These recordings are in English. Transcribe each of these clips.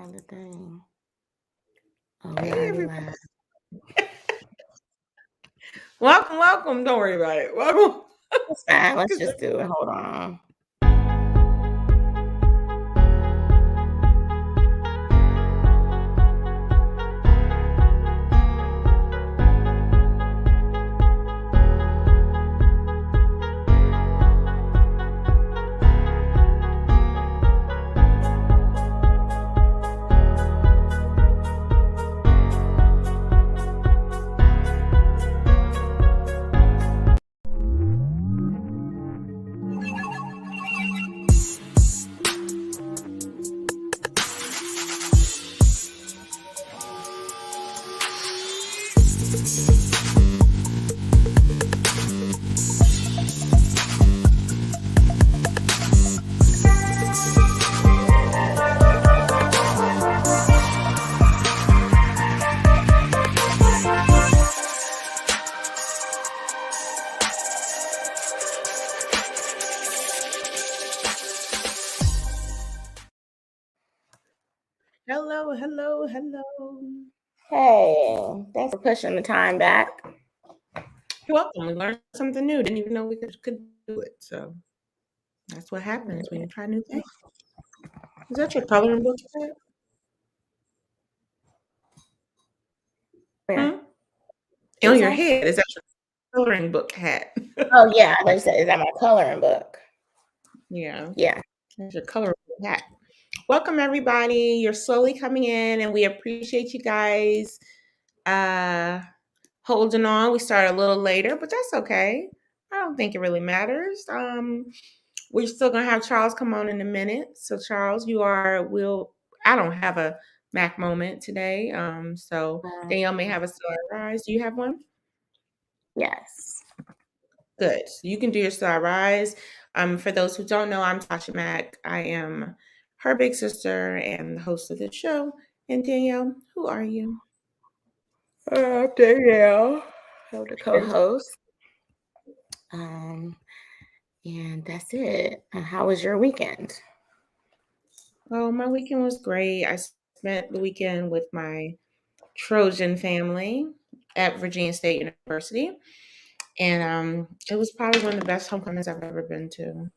on the thing. Oh, we Hey, already everybody. live. Welcome. Don't worry about it. Welcome. It's fine. Let's just do it. Hold on. Hello. Hey, thanks for pushing the time back. You're welcome. We learned something new. Didn't even know we could do it. So that's what happens when you try new things. Is that your coloring book? Where? On your head. Is that your coloring book hat? Oh, yeah. They said, is that my coloring book? Yeah. Yeah. That's your coloring book hat. Welcome, everybody. You're slowly coming in, and we appreciate you guys holding on. We started a little later, but that's okay. I don't think it really matters. We're still gonna have Charles come on in a minute. So Charles, I don't have a Mac moment today. So Danielle may have a sunrise. Do you have one? Yes. Good. So you can do your sunrise. For those who don't know, I'm Tasha Mack. I am her big sister and the host of the show. And Danielle, who are you? Danielle. I'm the co-host. And that's it. How was your weekend? Oh, my weekend was great. I spent the weekend with my Trojan family at Virginia State University. And it was probably one of the best homecomings I've ever been to.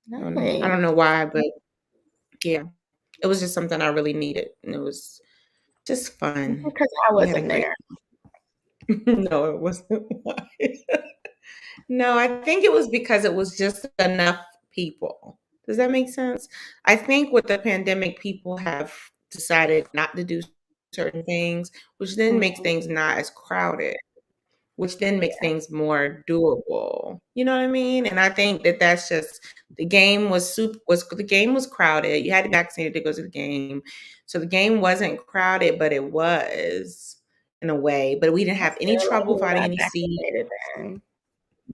Nice. I don't know why, but yeah, it was just something I really needed. And it was just fun. Because I wasn't there. No, it wasn't why. No, I think it was because it was just enough people. Does that make sense? I think with the pandemic, people have decided not to do certain things, which then makes things not as crowded, which then makes things more doable. You know what I mean? And I think that that's just the game the game was crowded. You had to be vaccinated to go to the game, so the game wasn't crowded, but it was in a way. But we didn't have any trouble finding any seats.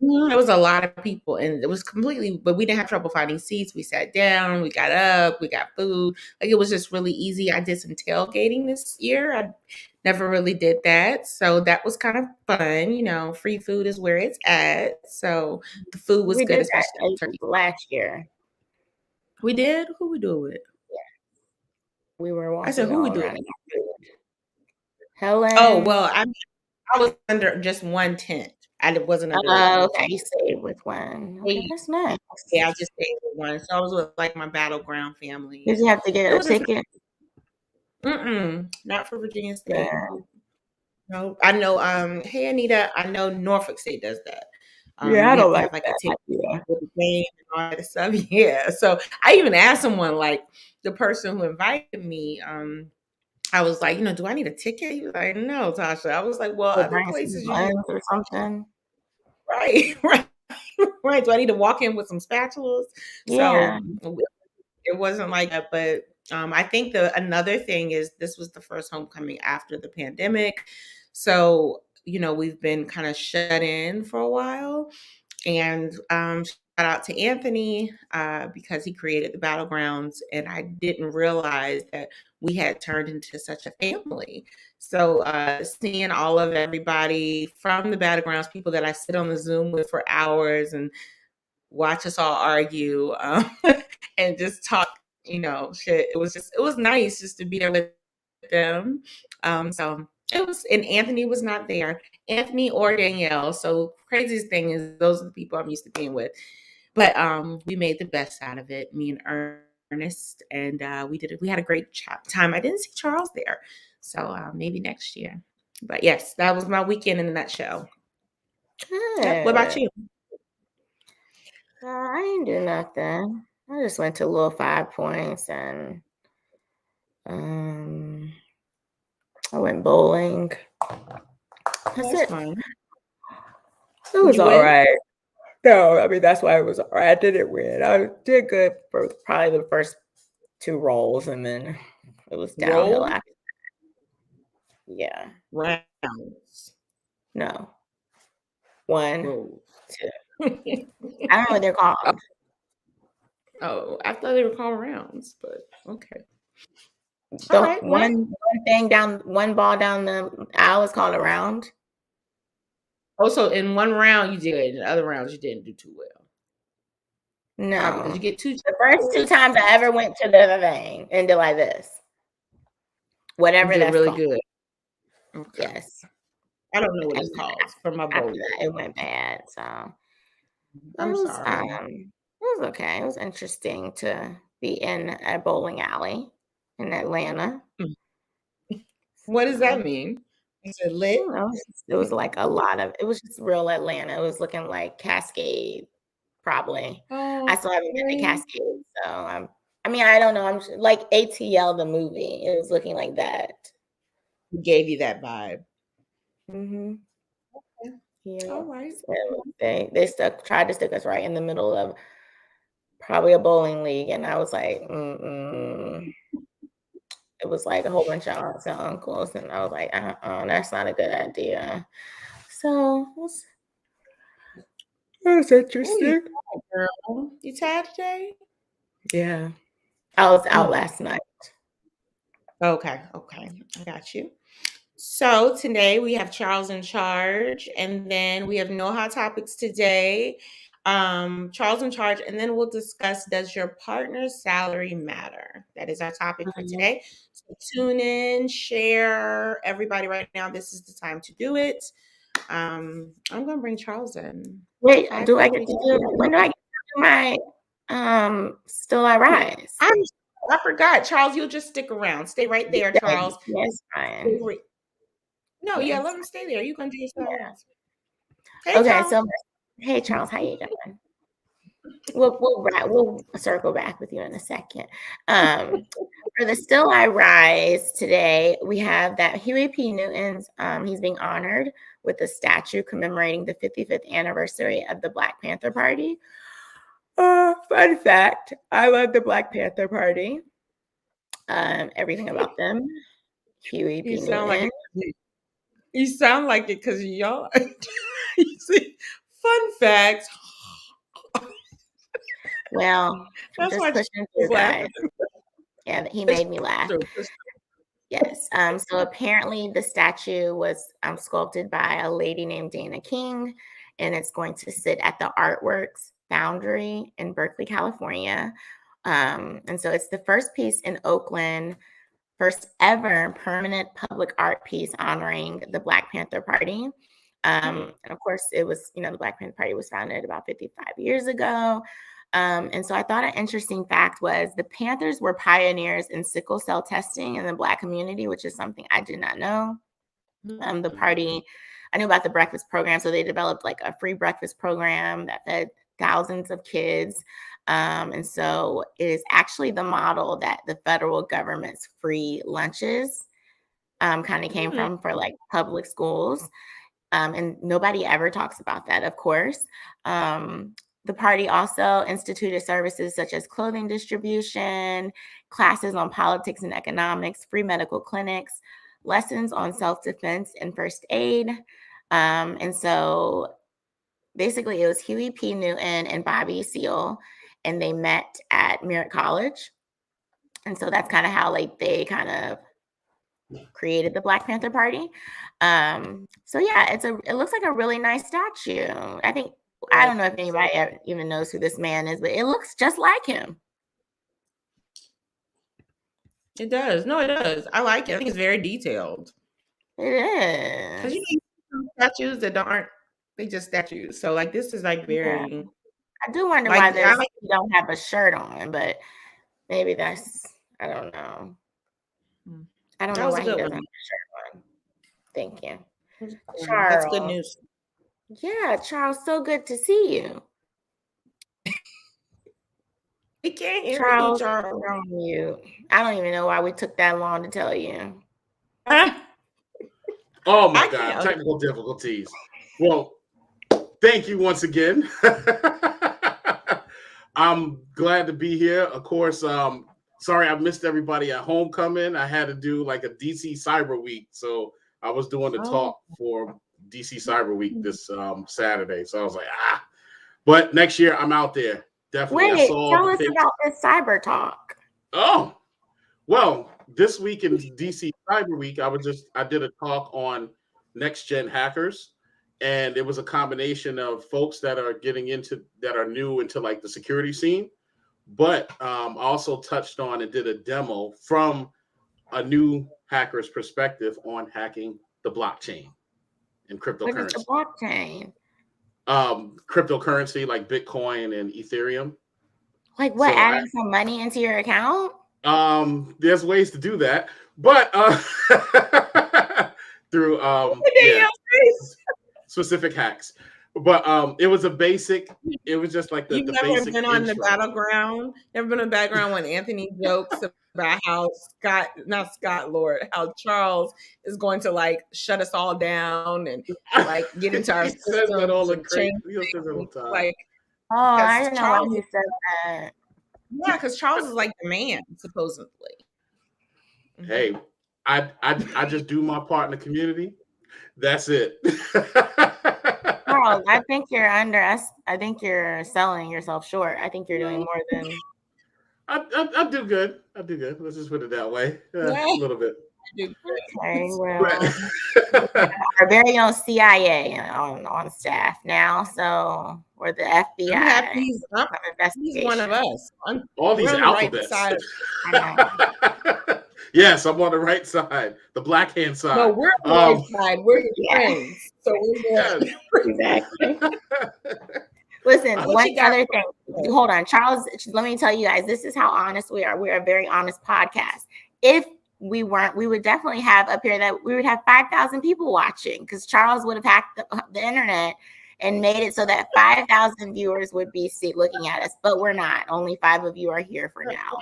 There was a lot of people, and it was but we didn't have trouble finding seats. We sat down, we got up, we got food. Like, it was just really easy. I did some tailgating this year. I never really did that. So that was kind of fun. Free food is where it's at. So the food was good, especially last year. We did? Who we do it with? Yeah. We were walking. I said, who we do it with? Helen. Oh, well, I was under just one tent. I wasn't under okay, you stayed with one. Okay, that's nice. Yeah, I just stayed with one. So I was with like my battleground family. Did you have to get a ticket? Not for Virginia State. Yeah. No, I know. Hey Anita, I know Norfolk State does that. Yeah, I don't like a ticket with the game and all that stuff. Yeah. So I even asked someone, like the person who invited me. I was like, do I need a ticket? He was like, no, Tasha. I was like, well, other places you or something. Right. Do I need to walk in with some spatulas? Yeah. So it wasn't like that, but I think another thing is this was the first homecoming after the pandemic. So, we've been kind of shut in for a while. And shout out to Anthony because he created the Battlegrounds, and I didn't realize that we had turned into such a family. So seeing all of everybody from the Battlegrounds, people that I sit on the Zoom with for hours and watch us all argue and just talk shit. It was nice just to be there with them. So it was, and Anthony was not there. Anthony or Danielle. So craziest thing is those are the people I'm used to being with. But we made the best out of it, me and Ernest, and we had a great time. I didn't see Charles there, so maybe next year. But yes, that was my weekend in a nutshell. Yep. What about Good. you? I didn't do nothing. I just went to Little 5 Points and I went bowling. That's That's it. fun. It Did was you all win? right. No, I mean that's why it was all right. I didn't win. I did good for probably the first 2 rolls, and then it was downhill Roll after. Yeah. rounds. No. 1, Rolls. 2. I don't know what they're called. Oh, I thought they were called rounds, but okay. All The right. Well, one ball down the aisle is called a round. also in one round you did, in the other rounds you didn't do too well. Probably because No. you get two. The first 2 times I ever went to the thing and did like this. You Whatever did that's really called. good. Okay. Yes. I don't know what And it's called for my after bowl. that, it went bad. So I'm sorry. it was okay. It was interesting to be in a bowling alley in Atlanta. What does So, that mean? Is it I lit? don't know. It was like it was just real Atlanta. It was looking like Cascade, probably. Oh, I still haven't been to really? Cascade, so I mean, I don't know. I'm like ATL the movie. It was looking like that. Who gave you that vibe? Mm-hmm. Okay. Yeah. All right. So they tried to stick us right in the middle of probably a bowling league, and I was like, mm-mm. It was like a whole bunch of aunts and uncles, and I was like, that's not a good idea. So it was Oh, you interesting. tired, girl? You tired today? Yeah. I was out Mm. last night. Okay. I got you. So today we have Charles in charge, and then we have no hot topics today. Charles in charge, and then we'll discuss, does your partner's salary matter? That is our topic for Mhm. today. So tune in, share, everybody right now. This is the time to do it. I'm gonna bring Charles in. Wait, Hi, do I four, get three, to two, do when do I get to do my Still I Rise? I'm I forgot. Charles, you'll just stick around. Stay right there, Charles. Yes, fine. No, yeah, let Yes. him stay there. You can do your Yeah. silence. Hey, Okay, Charles. so hey Charles, how you doing? We'll circle back with you in a second. For the Still I Rise today, we have that Huey P. Newton's. He's being honored with a statue commemorating the 55th anniversary of the Black Panther Party. Fun fact: I love the Black Panther Party. Everything about them. Huey You P. sound like Newton. it. You sound like it because y'all. You see, fun facts. Well, I'm That's just why pushing I was through, laughing. guys. Yeah, he Push made me laugh. through, push Yes. So apparently the statue was sculpted by a lady named Dana King, and it's going to sit at the Artworks Foundry in Berkeley, California. And so it's the first piece in Oakland, first ever permanent public art piece honoring the Black Panther Party. And of course, it was, the Black Panther Party was founded about 55 years ago. And so I thought an interesting fact was the Panthers were pioneers in sickle cell testing in the Black community, which is something I did not know. The party, I knew about the breakfast program. So they developed like a free breakfast program that fed thousands of kids. And so it is actually the model that the federal government's free lunches kind of came from for like public schools. And nobody ever talks about that, of course. The party also instituted services such as clothing distribution, classes on politics and economics, free medical clinics, lessons on self-defense and first aid. And so basically it was Huey P. Newton and Bobby Seale, and they met at Merritt College. And so that's kind of how they kind of created the Black Panther Party. So yeah, it looks like a really nice statue. I don't know if anybody even knows who this man is, but it looks just like him. It does. No, it does. I like it. I think it's very detailed. It Because is. you know, some statues that aren't, they just statues. So like this is like Yeah. very I do wonder why like I like you don't have a shirt on, but maybe that's, I don't know. I don't that know was a why he good doesn't one. have a shirt on. Thank you. That's good Charles. news. Yeah, Charles, so good to see you. He can't hear you, Charles, Charles. you're on mute. I don't even know why we took that long to tell you. Oh my I God, can't. technical difficulties. Well, thank you once again. I'm glad to be here. Of course, sorry I missed everybody at homecoming. I had to do like a DC Cyber Week, so I was doing the talk for DC Cyber Week this Saturday. So I was like, but next year I'm out there. Definitely. I Wait, saw tell the us picture. about this cyber talk. Oh, well, this week in DC Cyber Week, I did a talk on next gen hackers, and it was a combination of folks that are new into like the security scene, but also touched on and did a demo from a new hacker's perspective on hacking the blockchain and What is the cryptocurrency. blockchain? Cryptocurrency like Bitcoin and Ethereum. Like what? So Adding some money into your account? there's ways to do that, but through specific hacks. But it was just like the You've never basic been on the intro. battleground? Never been on the battleground when Anthony jokes about how how Charles is going to like shut us all down and like get into our systems and change things. Like, Oh, I because didn't know why Charles, you said that. yeah, because Charles is like the man, supposedly. Hey, I just do my part in the community. That's it. Charles, I think you're under us. I think you're selling yourself short. I think you're doing more than. I do good. I do good. Let's just put it that way. A little bit. Okay, well, our very own CIA on staff now, so we're the FBI. I'm happy he's one of us. All these alphabets. Yes, I'm on the right side, the black hand side. No, we're on the right side. We're his friends. So we're good. Exactly. Listen, one other thing. Hold on, Charles. Let me tell you guys, this is how honest we are. We are a very honest podcast. If we weren't, we would definitely have up here that we would have 5,000 people watching because Charles would have hacked the internet and made it so that 5,000 viewers would be looking at us. But we're not. Only 5 of you are here for now.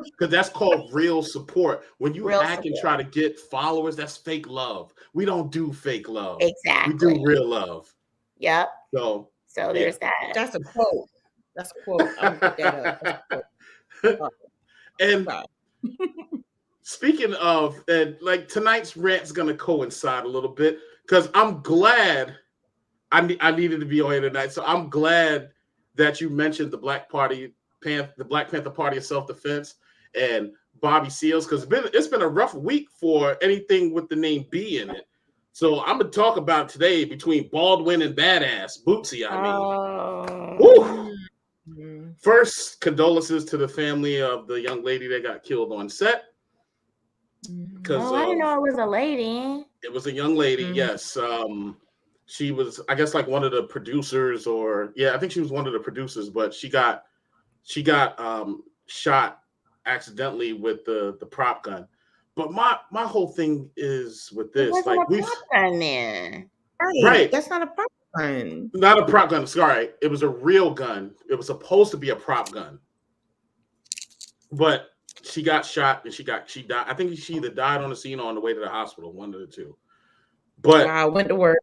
Because that's called real support. When you hack and try to get followers, that's fake love. We don't do fake love. Exactly. We do real love. Yep. So there's that. That's a quote. That's a quote. I'm gonna put that up. And speaking of, and like tonight's rant's gonna coincide a little bit because I'm glad I needed to be on here tonight. So I'm glad that you mentioned the Black Panther Party of Self-Defense and Bobby Seals, because it's been a rough week for anything with the name B in it. So I'm gonna talk about today between Baldwin and Badass Bootsy. First, condolences to the family of the young lady that got killed on set. Because I didn't know it was a lady. It was a young lady. Yes. She was, I guess, like one of the producers, I think she was one of the producers, but she got shot accidentally with the prop gun. But my whole thing is with this, like a prop gun there. Right. That's not a prop gun. Not a prop gun. Sorry, it was a real gun. It was supposed to be a prop gun, but she got shot and she died. I think she either died on the scene or on the way to the hospital. One of the two. But I went to work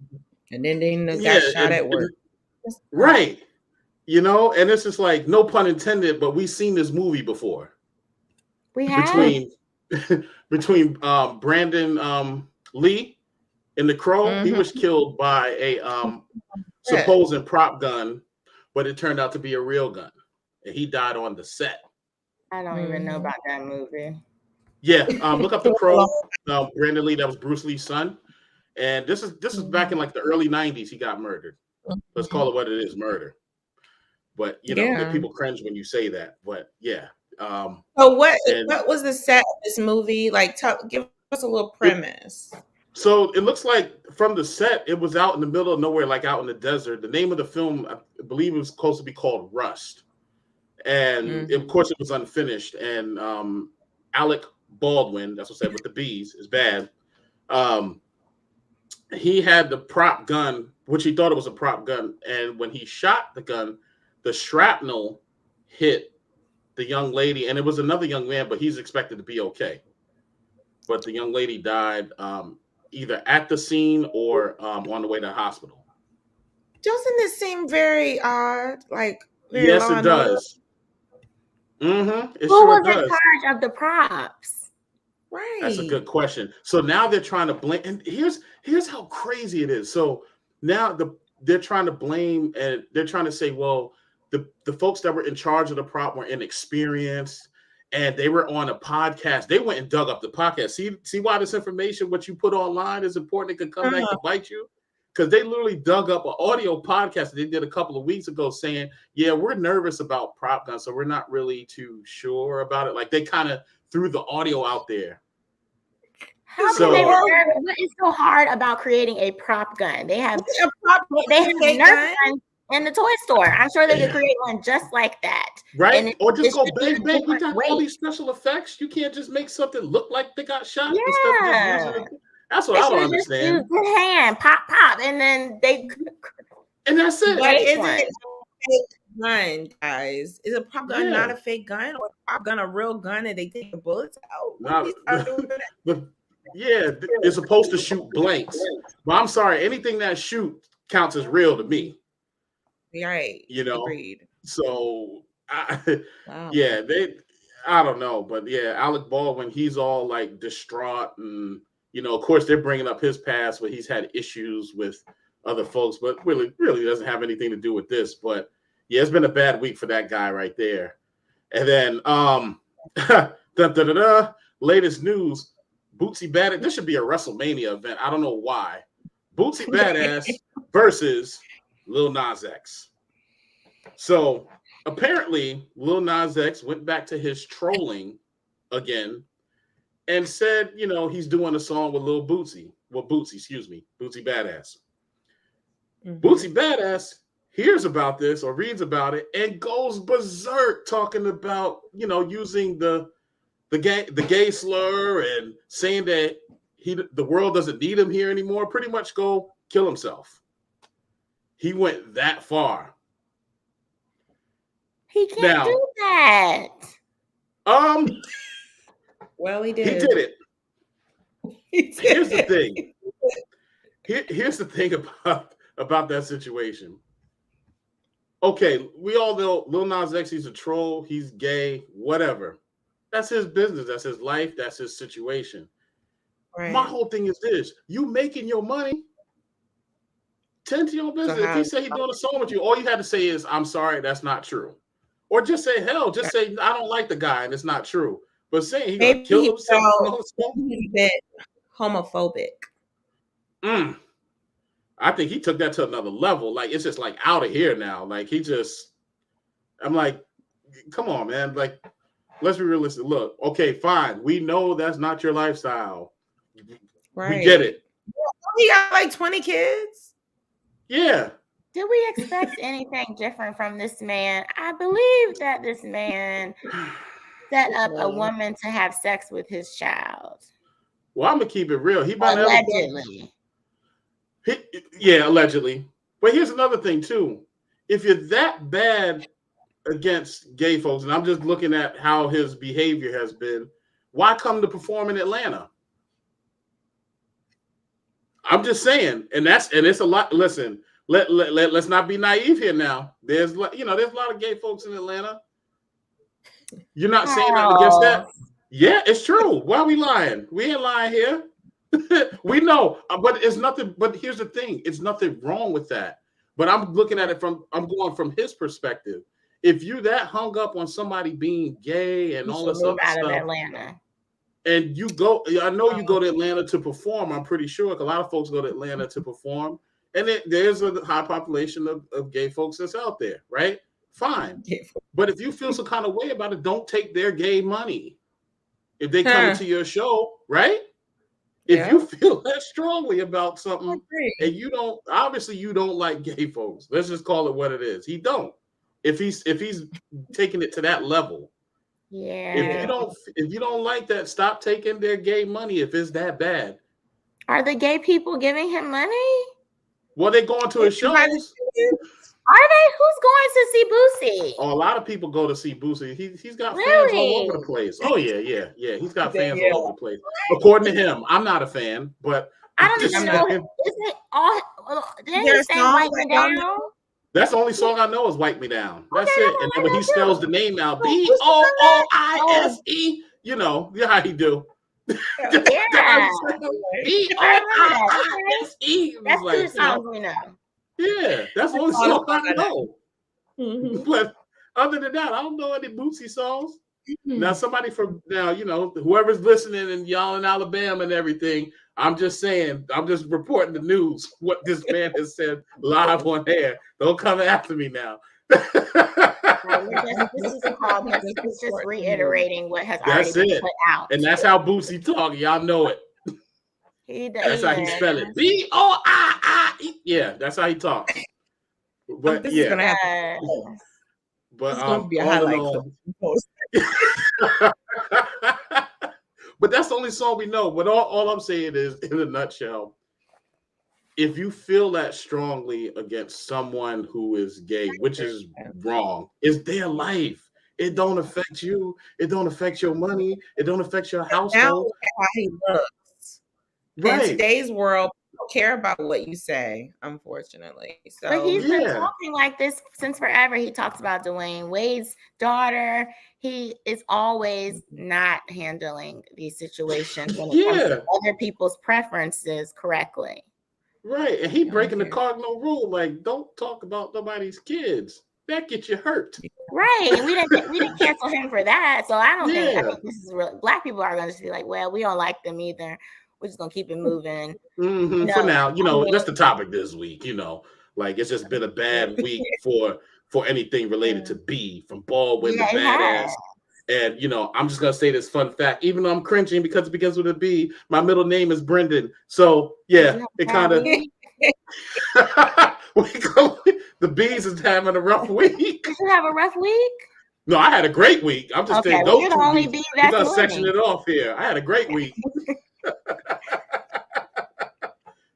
and then they got shot at work. Right. And it's just like, no pun intended, but we've seen this movie before. We have. Between Brandon Lee in The Crow, he was killed by a supposed prop gun, but it turned out to be a real gun. And he died on the set. I don't even know about that movie. Yeah, look up The Crow. Brandon Lee, that was Bruce Lee's son. And this is back in like the early 90s he got murdered. Let's call it what it is, murder. But, people cringe when you say that. But, yeah, So what And was the set of this movie? Like, give us a little premise. So it looks like from the set, it was out in the middle of nowhere, like out in the desert. The name of the film, I believe, it was supposed to be called Rust, and of course, it was unfinished. And Alec Baldwin, that's what I said with the B's, is bad. He had the prop gun, which he thought it was a prop gun, and when he shot the gun, the shrapnel hit the young lady, and it was another young man, but he's expected to be okay. But the young lady died either at the scene or on the way to the hospital. Doesn't this seem very odd? Like, very yes, it does. Mm-hmm. Who was in charge of the props? Right. That's a good question. So now they're trying to blame, and here's how crazy it is. So now they're trying to blame, and they're trying to say, well, the folks that were in charge of the prop were inexperienced, and they were on a podcast. They went and dug up the podcast. See why this information, what you put online, is important. It could come back to bite you, because they literally dug up an audio podcast that they did a couple of weeks ago, saying, "Yeah, we're nervous about prop guns, so we're not really too sure about it." Like they kind of threw the audio out there. What is so hard about creating a prop gun? They have Nerf guns in the toy store. I'm sure they could create one just like that. Right? Or just go bang, bang. We got all these special effects. You can't just make something look like they got shot. Yeah. Instead of just using that's what I don't understand. Just use hand, pop, and then they. And that's it. But isn't it a fake gun, guys? Is a prop gun not a fake gun, or a prop gun a real gun and they take the bullets out? Yeah, it's supposed to shoot blanks. But I'm sorry, anything that shoots counts as real to me. Right. You know. Agreed. So I don't know, but yeah, Alec Baldwin, he's all like distraught, and of course they're bringing up his past where he's had issues with other folks, but really doesn't have anything to do with this. But yeah, it's been a bad week for that guy right there. And then latest news. Bootsy Badass. This should be a WrestleMania event. I don't know why. Bootsy Badass versus Lil Nas X. So apparently, Lil Nas X went back to his trolling again and said, he's doing a song with Lil Bootsy. Well, Bootsy Badass. Mm-hmm. Bootsy Badass hears about this or reads about it and goes berserk talking about, using the gay slur and saying that the world doesn't need him here anymore, pretty much go kill himself. He went that far. He can't do that. Well, he did. He did it. Here's the thing. Here's the thing about that situation. Okay, we all know Lil Nas X, he's a troll, he's gay, whatever. That's his business. That's his life. That's his situation. Right. My whole thing is this. You making your money. Tend to your business. If he say he's doing a song with you, all you had to say is, I'm sorry, that's not true. Or just say, say, I don't like the guy and it's not true. But saying he's going to kill himself. He's a bit homophobic. I think he took that to another level. Like, it's just like out of here now. Like, I'm like, come on, man. Like, let's be realistic. Look, okay, fine. We know that's not your lifestyle. Right. We get it. He got like 20 kids. Yeah. Did we expect anything different from this man? I believe that this man set up a woman to have sex with his child. Well, I'm going to keep it real. Allegedly. Allegedly. But here's another thing, too. If you're that bad against gay folks, and I'm just looking at how his behavior has been, why come to perform in Atlanta? I'm just saying, and it's a lot. Listen, let's not be naive here now. There's a lot of gay folks in Atlanta. You're not saying that against that? Yeah, it's true. Why are we lying? We ain't lying here. We know, but it's nothing. But here's the thing: it's nothing wrong with that. But I'm looking at it I'm going from his perspective. If you that hung up on somebody being gay and all this other stuff, of Atlanta, and you go, I know you go to Atlanta to perform. I'm pretty sure a lot of folks go to Atlanta to perform, and there's a high population of gay folks that's out there, right? fine. But if you feel some kind of way about it, don't take their gay money. If they come into your show, right? If you feel that strongly about something and you don't, obviously you don't like gay folks. Let's just call it what it is. He don't. If he's taking it to that level. Yeah. If you don't like that, stop taking their gay money if it's that bad. Are the gay people giving him money? Well, they're going to his shows. Are they? Who's going to see Boosie? Oh, a lot of people go to see Boosie. He's got fans all over the place. Oh yeah. He's got fans all over the place. According to him, I'm not a fan, but I don't even know. Isn't it all? Didn't he say "Wipe Me Down"? That's the only song I know is "Wipe Me Down." That's it. And then when he spells the name out, BOOISE, you know how he do. Yeah. BOOISE. That's like, two songs we know. Yeah, that's the only song I know. But other than that, I don't know any Bootsy songs. Now, somebody from whoever's listening and y'all in Alabama and everything, I'm just saying, I'm just reporting the news, what this man has said live on air. Don't come after me now. This is called just reiterating what has already been put out. And that's how Bootsy talk. Y'all know it. That's how he spell it. BOIIE. Yeah, that's how he talks. But this is gonna happen. But it's gonna be a highlight. But that's the only song we know. But all I'm saying is, in a nutshell, if you feel that strongly against someone who is gay, which is wrong, it's their life. It don't affect you. It don't affect your money. It don't affect your household. Now look at how he looks. Right. In today's world, people don't care about what you say, unfortunately. So, but he's been talking like this since forever. He talks about Dwayne Wade's daughter. He is always not handling these situations when it comes to other people's preferences correctly. Right. And he breaking the cardinal rule, like, don't talk about nobody's kids. That gets you hurt. Right. And we didn't cancel him for that. So I think this is real. Black people are going to just be like, well, we don't like them either. We're just going to keep it moving. Mm-hmm. For now, that's the topic this week, like it's just been a bad week for anything related to B, from Baldwin to Badass. And, I'm just going to say this fun fact, even though I'm cringing because it begins with a B, my middle name is Brendan. So, yeah, it kind of... The Bees is having a rough week. Did you have a rough week? No, I had a great week. I'm just saying those two only weeks. We're going to section it off here. I had a great week.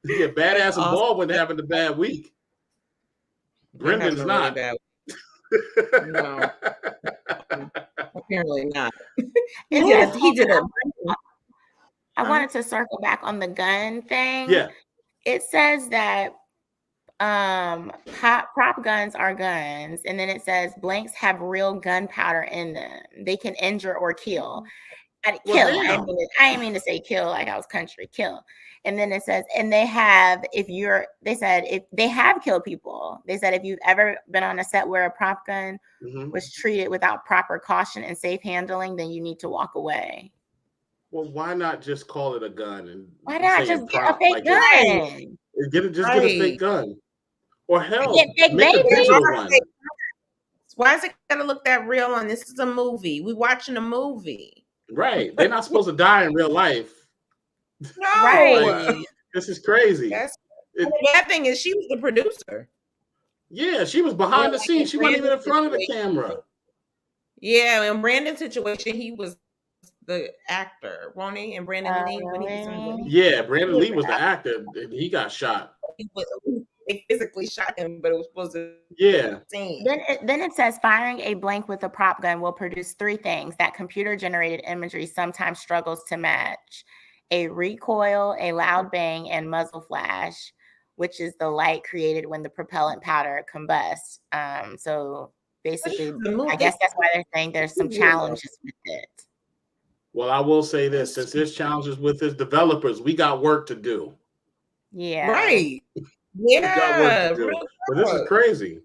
Yeah, Badass and Baldwin having a bad week. Brendan's not. Really no. Apparently not. He did it. I wanted to circle back on the gun thing. Yeah. It says that prop guns are guns, and then it says blanks have real gunpowder in them. They can injure or kill. I didn't mean to say kill like I was country. Kill. And then it says, and they have if they have killed people. They said if you've ever been on a set where a prop gun was treated without proper caution and safe handling, then you need to walk away. Well, why not just call it a gun? And why not just get a fake gun? Get a fake gun. Or hell, make a digital one. Why is it gotta look that real on? This is a movie. We're watching a movie. Right. They're not supposed to die in real life. No. Right. This is crazy. The bad thing is she was the producer. Yeah, she was behind the scenes. She wasn't even in front of the camera. Yeah, in Brandon's situation, he was the actor, wasn't he? And Brandon Lee, when he was in the movie. Yeah, Brandon Lee was the actor. He got shot. They physically shot him, but it was supposed to. Yeah. Then it says firing a blank with a prop gun will produce three things that computer-generated imagery sometimes struggles to match: a recoil, a loud bang, and muzzle flash, which is the light created when the propellant powder combusts. So basically, I guess that's why they're saying there's some challenges with it. Well, I will say this: since there's challenges with his developers, we got work to do. Yeah. Right. Yeah. We got work to do. But this is crazy.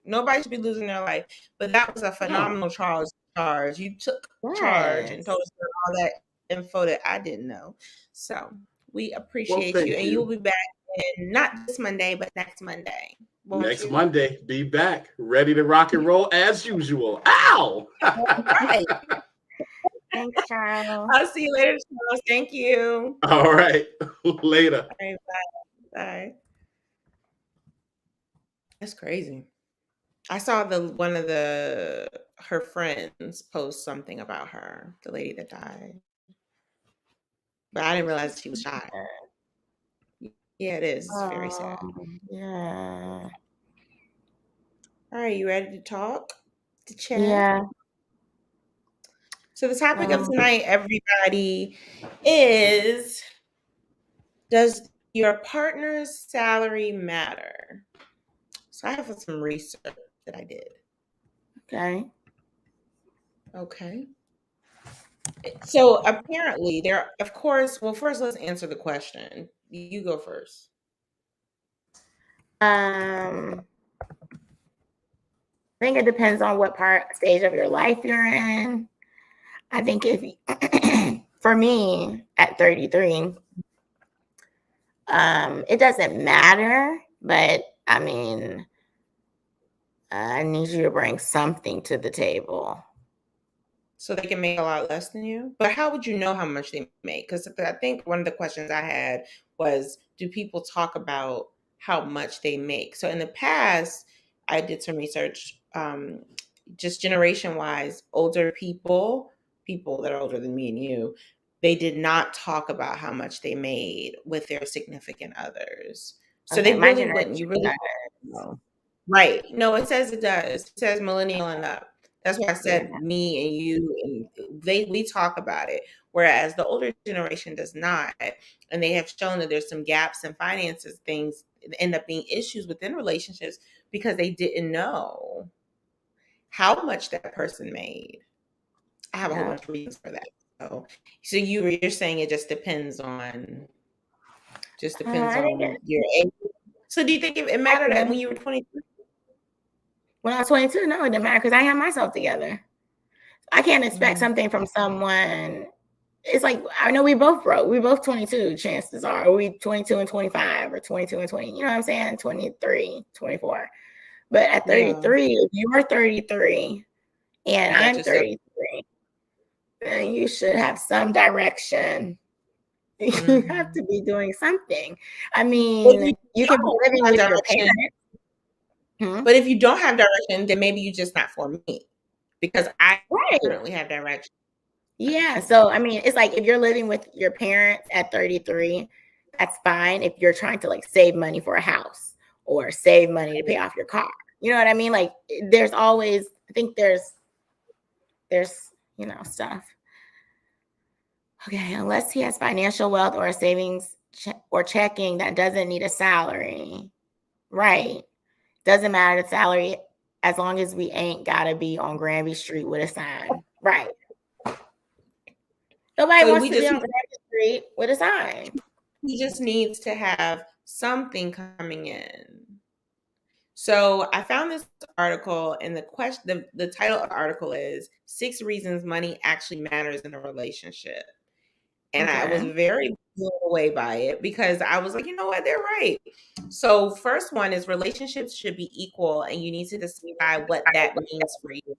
Nobody should be losing their life. But that was a phenomenal charge. You took charge and told us all that info that I didn't know. So we appreciate you. And you'll be back not this Monday, but next Monday. Next Monday, be back, ready to rock and roll as usual. Ow! Right. Thanks, Charles. I'll see you later, Charles. Thank you. All right. Later. All right, bye. Bye. That's crazy. I saw one of her friends post something about her, the lady that died. But I didn't realize she was shot. Yeah, it is. It's very sad. Yeah. All right, you ready to talk? To chat? Yeah. So the topic of tonight, everybody, is, does your partner's salary matter? So I have some research that I did. Okay. So apparently of course, well, first let's answer the question. You go first. I think it depends on what stage of your life you're in. I think for me at 33, it doesn't matter, but I mean, I need you to bring something to the table. So they can make a lot less than you? But how would you know how much they make? Because I think one of the questions I had was, do people talk about how much they make? So in the past, I did some research, just generation-wise, older people that are older than me and you, they did not talk about how much they made with their significant others. So they really wouldn't. You really know. Right. No, it says it does. It says millennial and up. That's why I said me and you, and we talk about it. Whereas the older generation does not. And they have shown that there's some gaps in finances, things end up being issues within relationships because they didn't know how much that person made. I have a whole bunch of reasons for that. So you're saying it just depends on your age. So do you think it mattered that when you were 22? When I was 22, no, it didn't matter because I had myself together. I can't expect something from someone. It's like, I know we both broke. We both 22, chances are. Are we 22 and 25 or 22 and 20? You know what I'm saying? 23, 24. But at 33, if you are 33 and I'm 33, then you should have some direction. You have to be doing something. I mean, you can be living with your parents. But if you don't have direction, then maybe you're just not for me. Because I currently have direction. Yeah. So, I mean, it's like if you're living with your parents at 33, that's fine if you're trying to like save money for a house or save money to pay off your car. You know what I mean? Like there's always, I think there's, stuff. Okay. Unless he has financial wealth or a savings or checking that doesn't need a salary. Right. Doesn't matter the salary as long as we ain't got to be on Granby Street with a sign. Right. Nobody wants to be on Granby Street with a sign. He just needs to have something coming in. So I found this article, and the title of the article is 6 Reasons Money Actually Matters in a Relationship. And I was very blown away by it because I was like, you know what, they're right. So first one is relationships should be equal, and you need to decide what that means for you.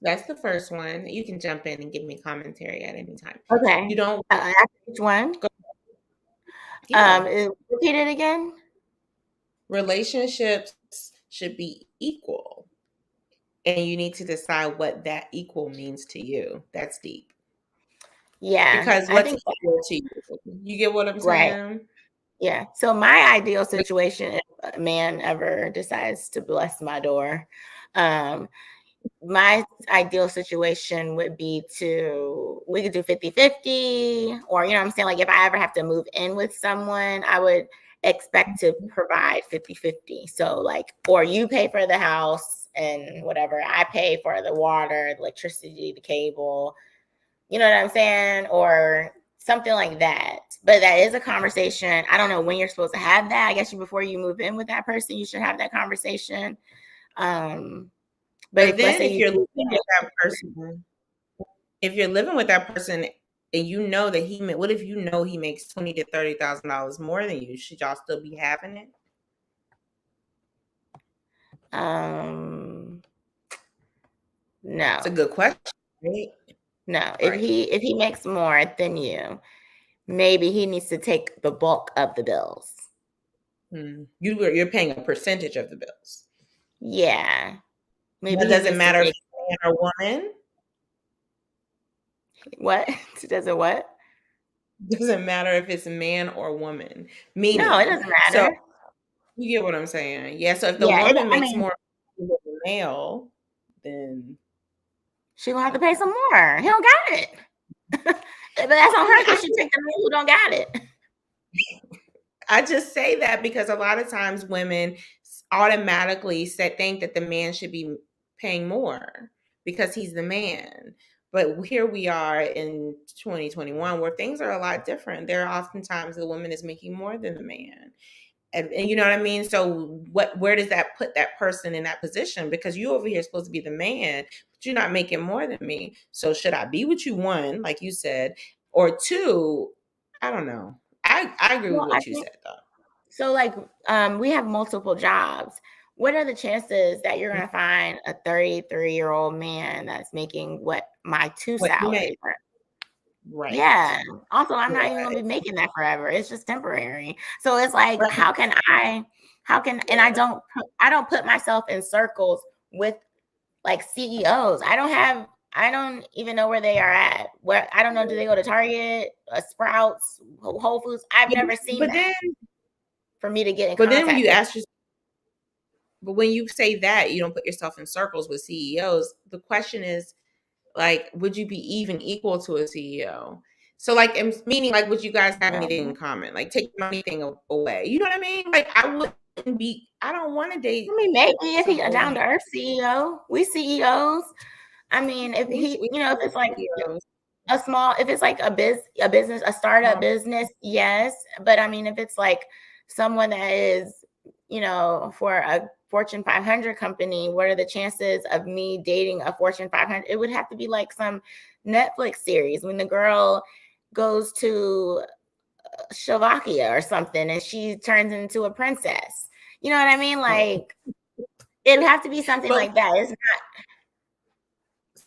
That's the first one. You can jump in and give me commentary at any time. Okay. You don't. Which one? Repeat it again. Relationships should be equal, and you need to decide what that equal means to you. That's deep. Yeah. Because what's equal to you? You get what I'm saying? Right. Yeah. So my ideal situation, if a man ever decides to bless my door, my ideal situation would be we could do 50-50, or, you know what I'm saying? Like if I ever have to move in with someone, I would expect to provide 50-50. So like, or you pay for the house and whatever, I pay for the water, the electricity, the cable, you know what I'm saying? Or something like that. But that is a conversation. I don't know when you're supposed to have that. I guess before you move in with that person, you should have that conversation. But then if you're living with that person, and you know that what if you know he makes $20,000 to $30,000 more than you? Should y'all still be having it? No. It's a good question, right? No. If he makes more than you, maybe he needs to take the bulk of the bills. You're paying a percentage of the bills. Yeah. Maybe It doesn't matter if it's man or woman. What? Does it what? Doesn't matter if it's a man or woman. No, it doesn't matter. So you get what I'm saying? Yeah. So if the woman makes more than the male, then she gonna have to pay some more. He don't got it. But that's on her because she take the man who don't got it. I just say that because a lot of times women automatically think that the man should be paying more because he's the man. But here we are in 2021 where things are a lot different. There are oftentimes the woman is making more than the man. And you know what I mean? So where does that put that person in that position? Because you over here are supposed to be the man, but you're not making more than me. So should I be with you, one, like you said, or two, I don't know. I agree with what you said though. So like we have multiple jobs. What are the chances that you're gonna find a 33-year-old man that's making what my two salaries are? Right. Yeah. Also, I'm not even gonna be making that forever. It's just temporary. So it's like, how can and I don't put myself in circles with like CEOs. I don't even know where they are at. Where I don't know, do they go to Target, Sprouts, Whole Foods? I've never seen that. Then, for me to get in contact. But then when you ask yourself, but when you say that you don't put yourself in circles with CEOs, the question is, like, would you be even equal to a CEO? So, like, meaning, like, would you guys have anything in common? Like, take anything away? You know what I mean? Like, I don't want to date. I mean, maybe if he's a down to earth CEO, we CEOs. I mean, if if it's like a small, if it's like a business, a startup business, yes. But I mean, if it's like someone that is, for a Fortune 500 company, what are the chances of me dating a Fortune 500? It would have to be like some Netflix series when the girl goes to Slovakia or something and she turns into a princess. You know what I mean? Like, it would have to be something like that. It's not.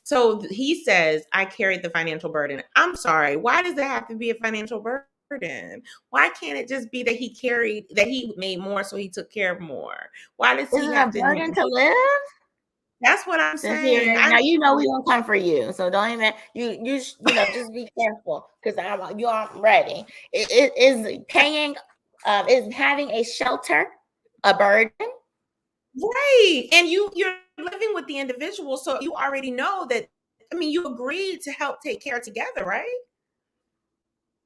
So he says, I carried the financial burden. I'm sorry. Why does it have to be a financial burden? Why can't it just be that he made more, so he took care of more? Why does he have a burden to live? That's what I'm saying. Now we won't come for you, so don't even just be careful because you aren't ready. It is paying, is having a shelter a burden? Right, and you're living with the individual, so you already know that. I mean, you agreed to help take care together, right?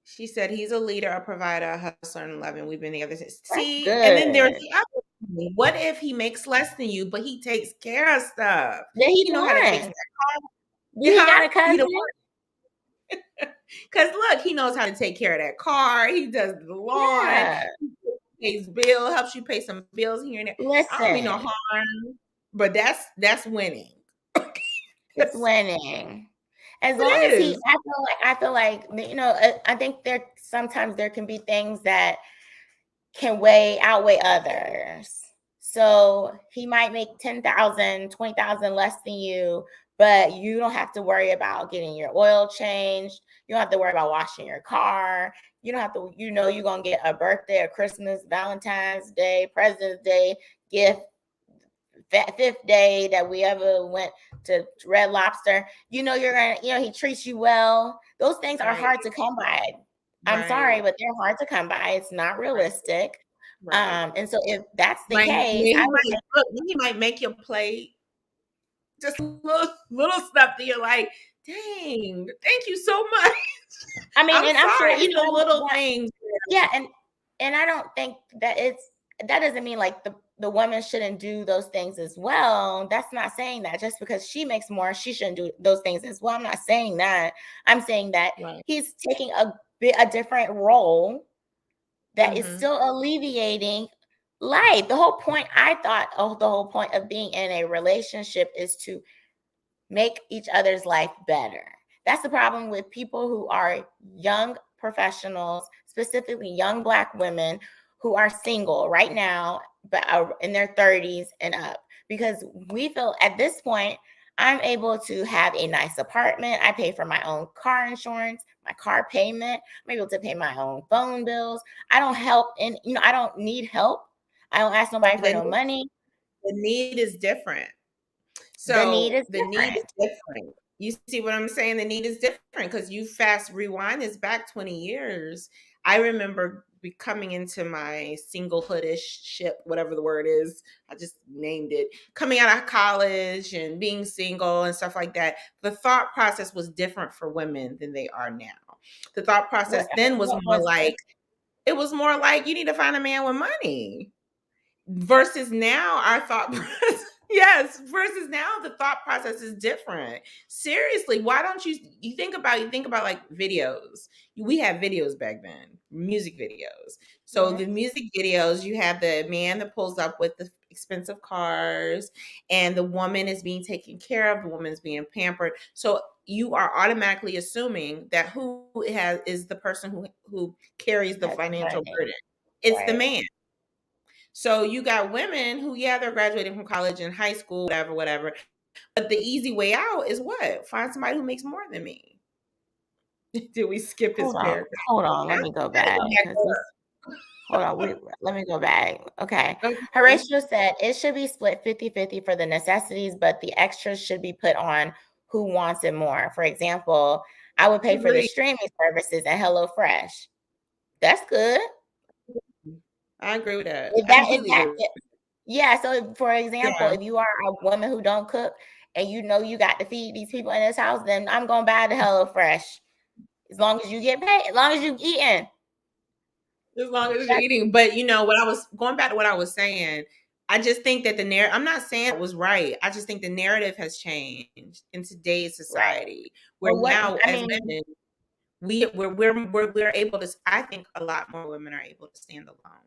She said he's a leader, a provider, a hustler, and loving. We've been together since. See, and then there's the other. What if he makes less than you, but he takes care of stuff? Then he know how to fix that car. He got a cousin. Because look, he knows how to take care of that car. He does the lawn. Yeah. He pays bills, helps you pay some bills here and there. Listen, I don't mean no harm, but that's winning. It's winning. As long as I feel like I think sometimes there can be things that can outweigh others. So he might make 10,000, 20,000 less than you, but you don't have to worry about getting your oil changed. You don't have to worry about washing your car. You don't have to, you're going to get a birthday, a Christmas, Valentine's Day, President's Day gift, that 5th day that we ever went to Red Lobster. You're going to, he treats you well. Those things are hard to come by. I'm sorry, but they're hard to come by. It's not realistic. Right. And so if that's the case, he might make your plate just little stuff that you're like, dang, thank you so much. I mean, I'm sorry, the little things. Yeah, and I don't think that that doesn't mean like the woman shouldn't do those things as well. That's not saying that just because she makes more, she shouldn't do those things as well. I'm not saying that. I'm saying that he's taking a different role that is still alleviating life. The whole point, I thought, the whole point of being in a relationship is to make each other's life better. That's the problem with people who are young professionals, specifically young Black women who are single right now, but are in their 30s and up. because we feel at this point, I'm able to have a nice apartment. I pay for my own car insurance, my car payment. I'm able to pay my own phone bills. I don't help, and I don't need help. I don't ask nobody for no money. The need is different. The need So is the need is different. different. You see what I'm saying? The need is different because you fast rewind this back 20 years. I remember coming into my singlehoodish ship, whatever the word is. I just named it. Coming out of college and being single and stuff like that. The thought process was different for women than they are now. The thought process then was more like, it was more like you need to find a man with money. Versus now, our thought process, yes, versus now the thought process is different. Seriously, why don't you think about like videos. We had videos back then, music videos. So the music videos, you have the man that pulls up with the expensive cars, and the woman is being taken care of, the woman is being pampered. So you are automatically assuming that who is the person who carries the financial burden. It's the man. So you got women who, they're graduating from college and high school, whatever. But the easy way out is what? Find somebody who makes more than me. Did we skip his paragraph? Hold on. Let me go back. Hold on. Let me go back. Okay. Horatio said it should be split 50-50 for the necessities, but the extras should be put on who wants it more. For example, I would pay for the streaming services and HelloFresh. That's good. I agree with that. Yeah. So, for example, if you are a woman who don't cook and you got to feed these people in this house, then I'm gonna buy the HelloFresh. As long as you get paid, as long as you eating. As long as you're eating. But what I was going back to what I was saying, I just think that the narrative, I'm not saying it was right. I just think the narrative has changed in today's society. Where now as women, we're able to, I think a lot more women are able to stand alone.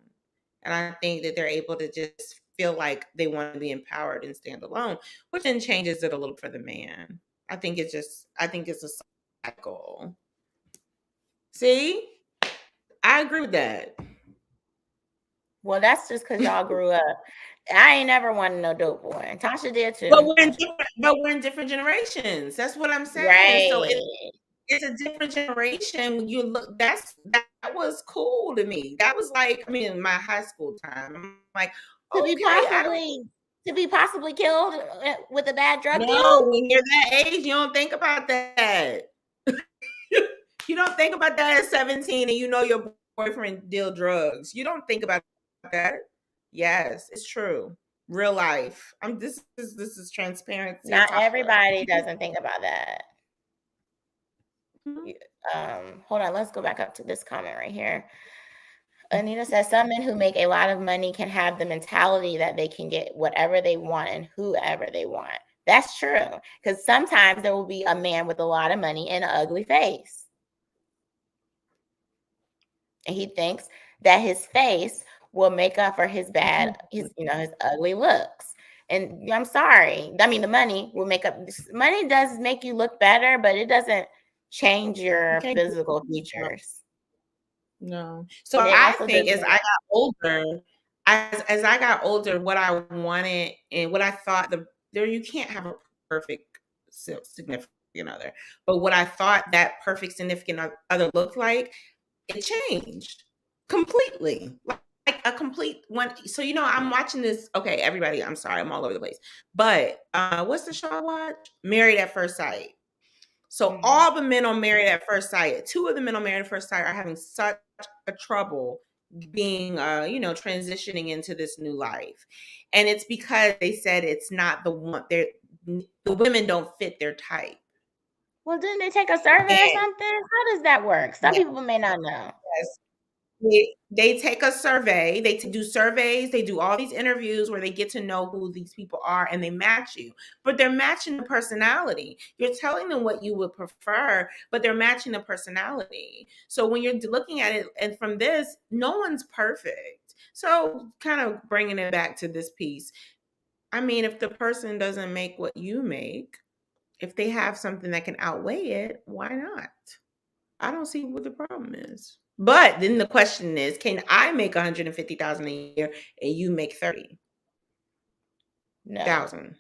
And I think that they're able to just feel like they want to be empowered and stand alone, which then changes it a little for the man. I think it's a cycle. See? I agree with that. Well, that's just because y'all grew up. I ain't never wanted no dope boy. Tasha did too. But we're in different generations. That's what I'm saying. Right. So it's a different generation. When you look, that was cool to me. That was like, my high school time. I'm like, to be possibly killed with a bad drug deal. No, when you're that age, you don't think about that. You don't think about that at 17 and your boyfriend deal drugs. You don't think about that. Yes, it's true. Real life. This is transparency. Not everybody doesn't think about that. Hold on, let's go back up to this comment right here. Anita says some men who make a lot of money can have the mentality that they can get whatever they want and whoever they want. That's true, because sometimes there will be a man with a lot of money and an ugly face, and he thinks that his face will make up for his his ugly looks. And I'm sorry, the money will make up. Money does make you look better, but it doesn't change your physical features. No. So I think as I got older, as I got older, what I wanted and what I thought you can't have a perfect significant other, but what I thought that perfect significant other looked like, it changed completely. Like a complete one. So I'm watching this. Okay, everybody, I'm sorry, I'm all over the place. But what's the show I watch? Married at First Sight. So all the men on Married at First Sight, 2 of the men on Married at First Sight are having such a trouble being, transitioning into this new life. And it's because they said it's not the one. The women don't fit their type. Well, didn't they take a survey or something? How does that work? Some people may not know. Yes. They take a survey. They do surveys. They do all these interviews where they get to know who these people are and they match you. But they're matching the personality. You're telling them what you would prefer, but they're matching the personality. So when you're looking at it, and from this, no one's perfect. So kind of bringing it back to this piece. If the person doesn't make what you make, if they have something that can outweigh it, why not? I don't see what the problem is. But then the question is, can I make $150,000 a year and you make 30? No. thousand.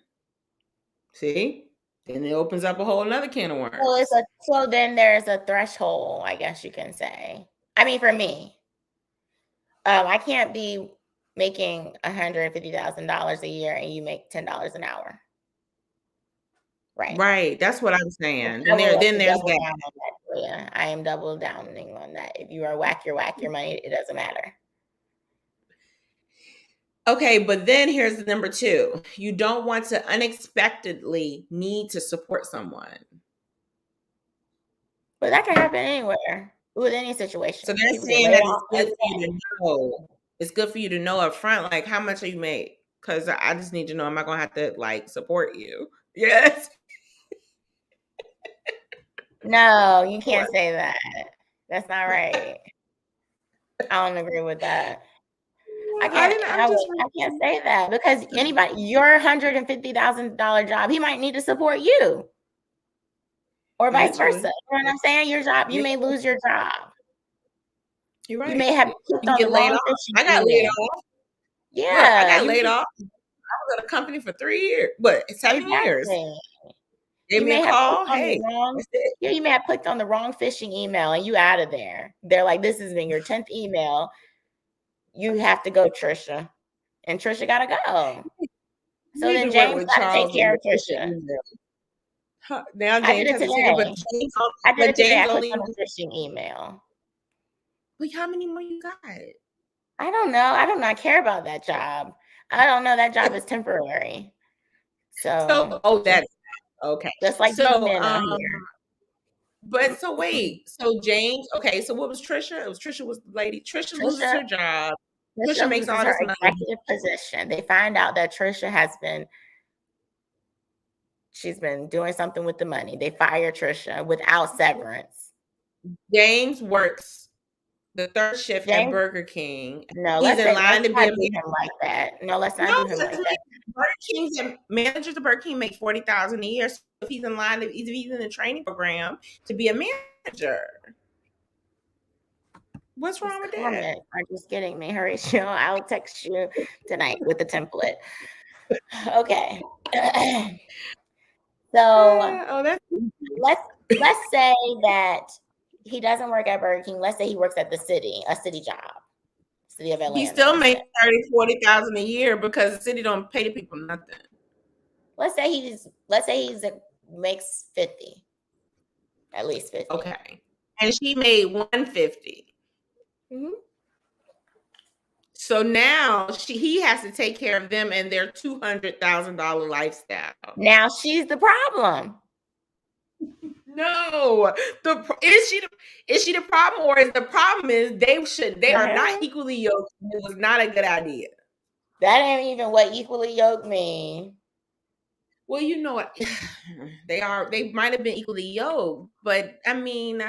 See? Then it opens up a whole another can of worms. So then there's a threshold, I guess you can say. I mean, for me, I can't be making $150,000 a year and you make $10 an hour. Right. Right. That's what I'm saying. I will Then there's double that. down on that. Yeah, I am double downing on that. If you are whack your money, it doesn't matter. Okay, but then here's number 2. You don't want to unexpectedly need to support someone. But that can happen anywhere with any situation. So they're People get saying laid that off it's good every for you day. to know. It's good for you to know up front, like how much are you make? Because I just need to know, am I gonna have to like support you? Yes. No, you can't say that. That's not right. I don't agree with that. I can't say that because your $150,000 job, he might need to support you. Or vice versa. Eventually. You know what I'm saying? Your job, you may lose your job. You're right. You may have clicked on the wrong I got laid off. Yeah. Look, I got laid off. I was at a company for 3 years, but 7 years. Gave me a call. Hey, you may have clicked on the wrong phishing email and you out of there. They're like, this has been your 10th email. You have to go, Trisha. And Trisha gotta go. So then James gotta take care of Trisha. Now James has to take it, but James only on a phishing email. But how many more you got? I don't know. I do not care about that job. I don't know. That job is temporary. So that's okay. Just like here. But so wait, so James, okay, so what was Trisha? Trisha was the lady. Trisha loses her job. Trisha makes all this money. Executive position. They find out that Trisha she's been doing something with the money. They fire Trisha without severance. James works the third shift at Burger King. No, he's in line to be a him like that. No, let's not do him like that. Burger King's managers of Burger King make $40,000 a year. So if he's in line, he's in the training program to be a manager. What's wrong with that? Are just kidding me, Horatio. I'll text you tonight with the template. Okay. So let's say that he doesn't work at Burger King. Let's say he works at a city job, city of Atlanta. He still makes $30,000-$40,000 a year because the city don't pay the people nothing. Let's say he makes 50, at least 50. Okay, and she made 150. Mm-hmm. So now he has to take care of them and their $200,000 lifestyle. Now she's the problem. No, is she the problem, or is the problem is they are not equally yoked? It was not a good idea. That ain't even what equally yoked mean. Well, you know what? They might have been equally yoked, but I mean,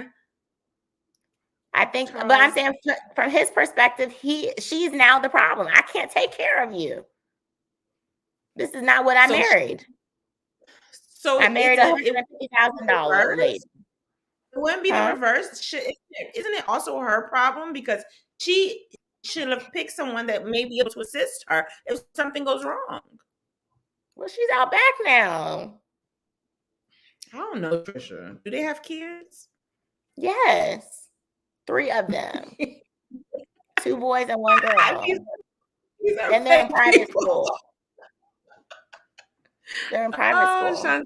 I think, but I'm saying from his perspective, she's now the problem. I can't take care of you. This is not what I married. So I married $150,000 lady. It wouldn't be the reverse. Isn't it also her problem because she should have picked someone that may be able to assist her if something goes wrong? Well, she's out back now. I don't know, Trisha. Do they have kids? Yes, 3 of them. 2 boys and 1 girl. And they're in private school. They're in private school.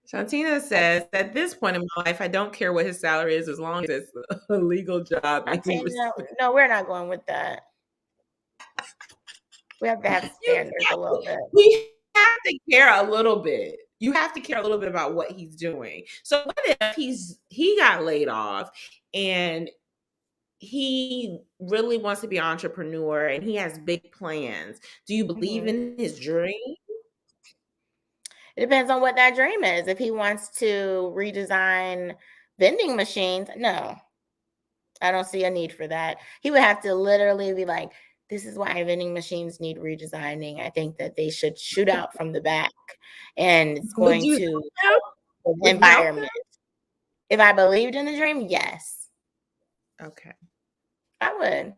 Shantina says, at this point in my life, I don't care what his salary is as long as it's a legal job. No, we're not going with that. We have to have standards a little bit. We have to care a little bit. You have to care a little bit about what he's doing. So what if he got laid off and he really wants to be an entrepreneur and he has big plans? Do you believe in his dream? It depends on what that dream is. If he wants to redesign vending machines, no. I don't see a need for that. He would have to literally be like, this is why vending machines need redesigning. I think that they should shoot out from the back, and it's going to the environment. If I believed in the dream, yes. Okay. I would.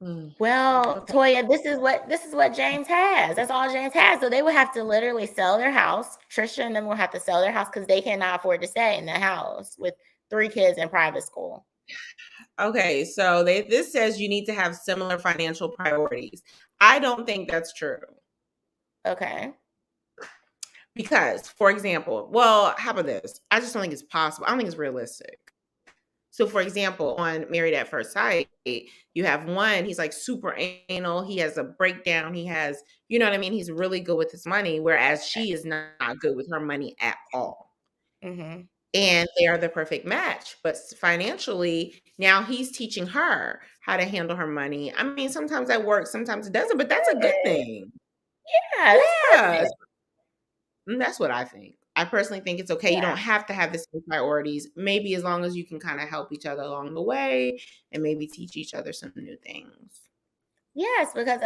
Well, Okay. Toya, this is what James has. That's all James has. So they would have to literally sell their house. Trisha and them will have to sell their house because they cannot afford to stay in the house with 3 kids in private school. Okay, so this says you need to have similar financial priorities. I don't think that's true. Okay. Because, for example, well, how about this? I just don't think it's possible. I don't think it's realistic. So, for example, on Married at First Sight, you have one, he's like super anal. He has a breakdown. He has, you know what I mean? He's really good with his money, whereas she is not good with her money at all. Mm-hmm. And they are the perfect match. But financially, now he's teaching her how to handle her money. I mean, sometimes that works, sometimes it doesn't, but that's a good thing. Yeah, that's Yeah. perfect. That's what I think. I personally think it's okay. You don't Yeah. have to have the same priorities. Maybe as long as you can kind of help each other along the way and maybe teach each other some new things. Yes, because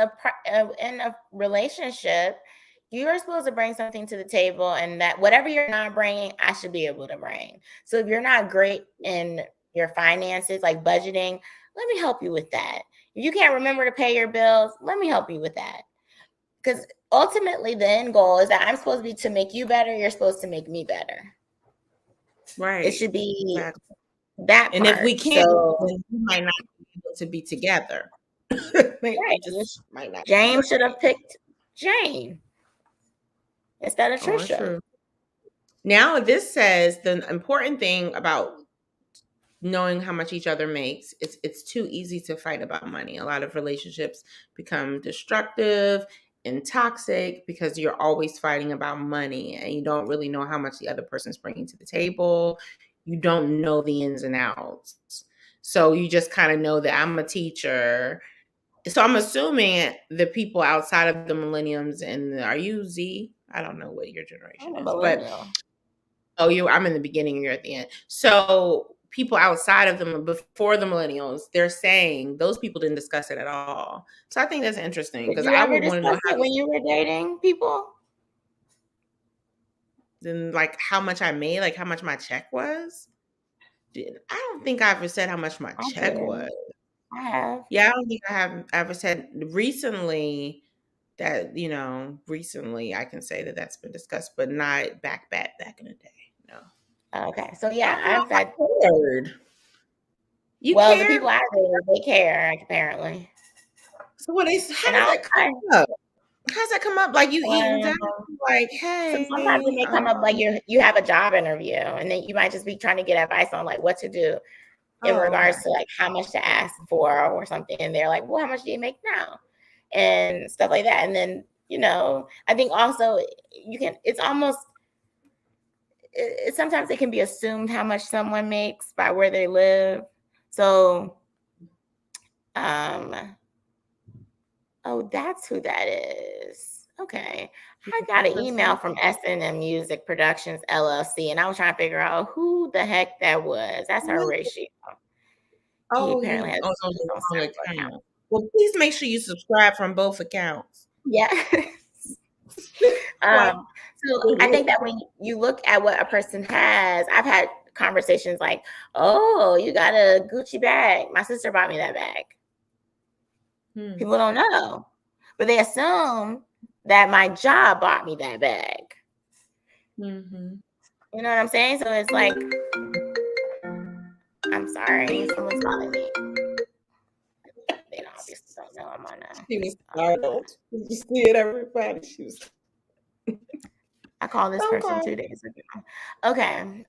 in a relationship, you're supposed to bring something to the table, and that whatever you're not bringing, I should be able to bring. So if you're not great in your finances, like budgeting, let me help you with that. If you can't remember to pay your bills, let me help you with that. Because ultimately, the end goal is that I'm supposed to be to make you better. You're supposed to make me better. Right. It should be Exactly. that And part. if we can't, So, then we might not be able to be together. right, just might not. James should have picked Jane instead of Oh, that's Trisha. true. Now, this says the important thing about knowing how much each other makes, it's too easy to fight about money. A lot of relationships become destructive and toxic because you're always fighting about money and you don't really know how much the other person's bringing to the table. You don't know the ins and outs. So you just kind of know that I'm a teacher. So I'm assuming the people outside of the millenniums and are you Z? I don't know what your generation I'm a is, but millennial. I'm in the beginning and you're at the end. So people outside of them before the millennials, they're saying those people didn't discuss it at all. So I think that's interesting Did because you I ever would want to know discuss it when you were dating people? then like how much I made, like how much my check was. I don't think I ever said how much my I check did. was. I have. Yeah, I don't think I have ever said recently that, recently I can say that that's been discussed, but not back in the day. No. Okay. So yeah, I've had. Cared. You Well, the cared? people I dated, they care apparently. So how does And that come up? How's that come up? Like you eating dinner? Like, so sometimes it hey, may come up like you have a job interview, and then you might just be trying to get advice on like what to do in regards okay. to like how much to ask for or something. And they're like, well, how much do you make now? And stuff like that. And then, I think also sometimes it can be assumed how much someone makes by where they live. So, oh, that's who that is. Okay. I got an email from S&M Music Productions LLC, and I was trying to figure out who the heck that was. That's her ratio. He apparently has it's on his the own wrong separate account. account. Well, please make sure you subscribe from both accounts. Yeah. So I think that when you look at what a person has, I've had conversations like, oh, you got a Gucci bag. My sister bought me that bag. People don't know, but they assume that my job bought me that bag. Mm-hmm. You know what I'm saying? So it's like, I'm sorry, someone's calling me. They obviously don't know I'm on a. She was startled. Did you see it, everybody? She was. I called this person 2 days ago. Okay.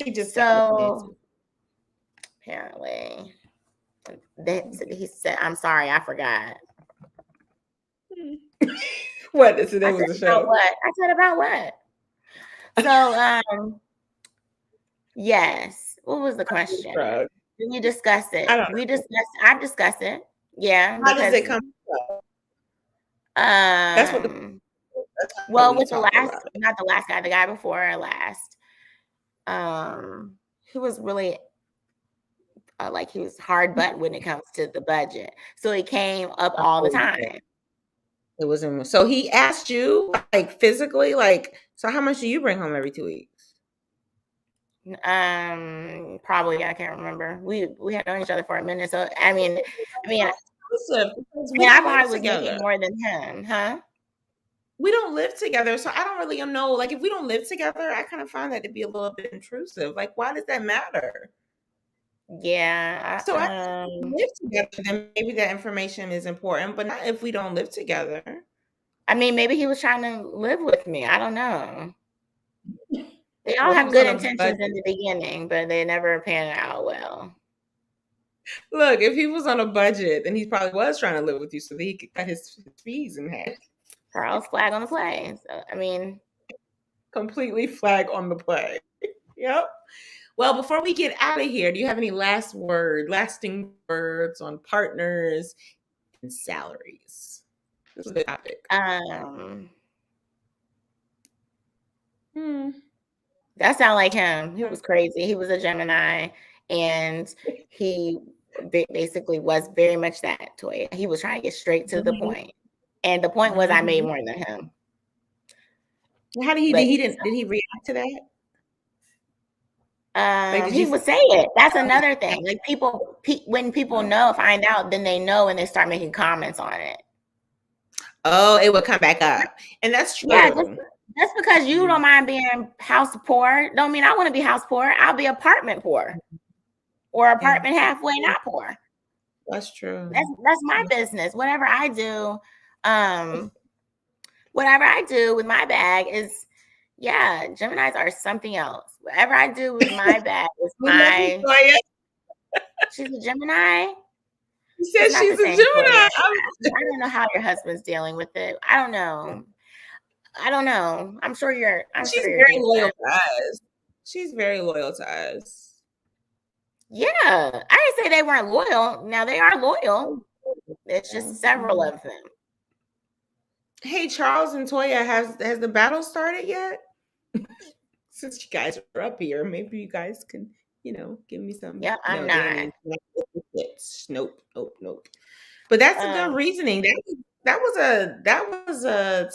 She just So apparently, he said, "I'm sorry, I forgot." What? Is it? I Was said a show. about what? I said about what? So, yes. What was the question? Did you discuss it? I've discussed it. Yeah. How does it come up? That's what well, with the last, not the last guy, the guy before last, he was really like he was hard button when it comes to the budget. So he came up all the time. It wasn't. So he asked you like physically, like, so how much do you bring home every 2 weeks? Probably I can't remember. We had known each other for a minute, so I mean, Exclusive because we I don't live probably was together. making more than him, huh? We don't live together, so I don't really know. Like, if we don't live together, I kind of find that to be a little bit intrusive. Like, why does that matter? Yeah. So I live together, then maybe that information is important, but not if we don't live together. I mean, maybe he was trying to live with me. I don't know. They all Well, he have was good on a intentions budget. in the beginning, but they never pan out well. Look, if he was on a budget, then he probably was trying to live with you so that he could cut his fees in half. Charles flag on the play. So I mean, Completely flag on the play. Yep. Well, before we get out of here, do you have any lasting words on partners and salaries? This is the topic. That sounded like him. He was crazy. He was a Gemini, and he basically was very much that Toya. He was trying to get straight to the point, and the point was I made more than him. How did he react to that? He would say it. That's another thing. Like when people find out, then they know and they start making comments on it. Oh, it would come back up, and that's true. Yeah, just because you don't mind being house poor, don't mean I want to be house poor. I'll be apartment poor, or apartment halfway not poor. That's true. That's my business. Whatever I do with my bag is, yeah, Geminis are something else. Whatever I do with my bag is my. She's a Gemini. She said she's a Gemini. I don't know how your husband's dealing with it. I don't know. I'm sure you're. She's very loyal to us. She's very loyal to us. Yeah, I didn't say they weren't loyal. Now they are loyal. It's just several of them. Hey, Charles and Toya, has the battle started yet? Since you guys are up here, maybe you guys can, give me some. Yeah, I'm not. Nope. But that's a good reasoning. That was a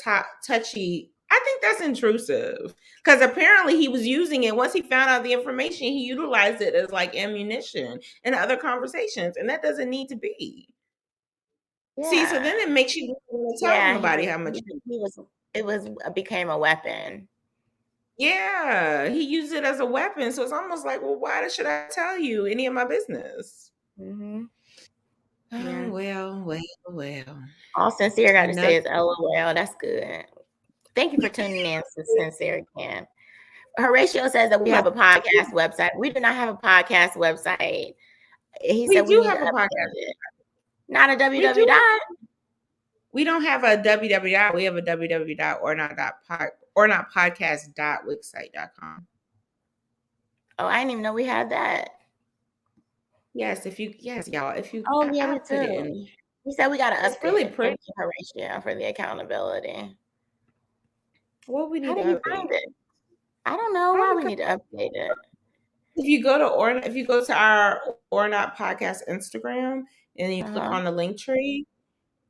touchy. I think that's intrusive because apparently he was using it. Once he found out the information, he utilized it as like ammunition in other conversations, and that doesn't need to be. Yeah. See, so then it makes you tell nobody how much it became a weapon. Yeah, he used it as a weapon, so it's almost like, well, why should I tell you any of my business? Mm-hmm. Oh, well. All Sincere got to say is LOL. That's good. Thank you for tuning in to Sincere Again. Horatio says that we have a podcast website. We do not have a podcast website. He said we have a podcast. Not a www. We don't have a www. We have a www.ornotpodcast.wixsite.com. Oh, I didn't even know we had that. Yes, y'all. If you we do. He said we got to update. It's really pretty, Horatio, for the accountability. What we need to update? Find it? I don't know why we need to update it. If you go to our ORNOT podcast Instagram and you click on the link tree,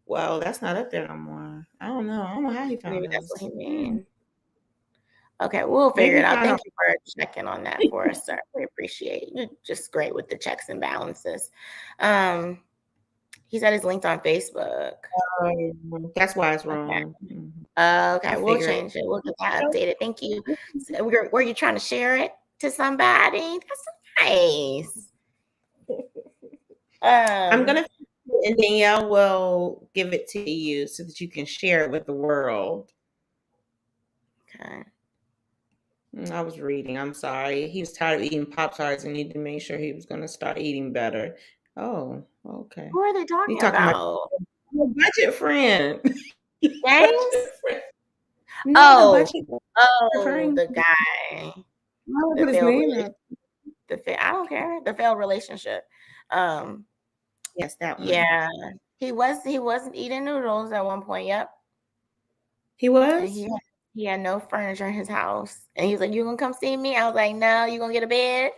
well, that's not up there no more. I don't know how he found it. Maybe that's what he means. Okay, we'll figure it out. Thank you for checking on that for us, sir. We appreciate it. You're just great with the checks and balances. He said it's linked on Facebook. That's why it's wrong. Okay, we'll change it. We'll get that updated. Thank you. So were you trying to share it to somebody? That's nice. I'm gonna, and Danielle will give it to you so that you can share it with the world. Okay. I was reading. I'm sorry. He was tired of eating Pop-Tarts and needed to make sure he was going to start eating better. Oh, okay. Who are they talking about? My budget friend. James? No, the guy. Put his name I don't care. The failed relationship. Yes, that one. Yeah, he wasn't eating noodles at one point. Yep, he was. He had no furniture in his house, and he's like, "You gonna come see me?" I was like, "No, you gonna get a bed."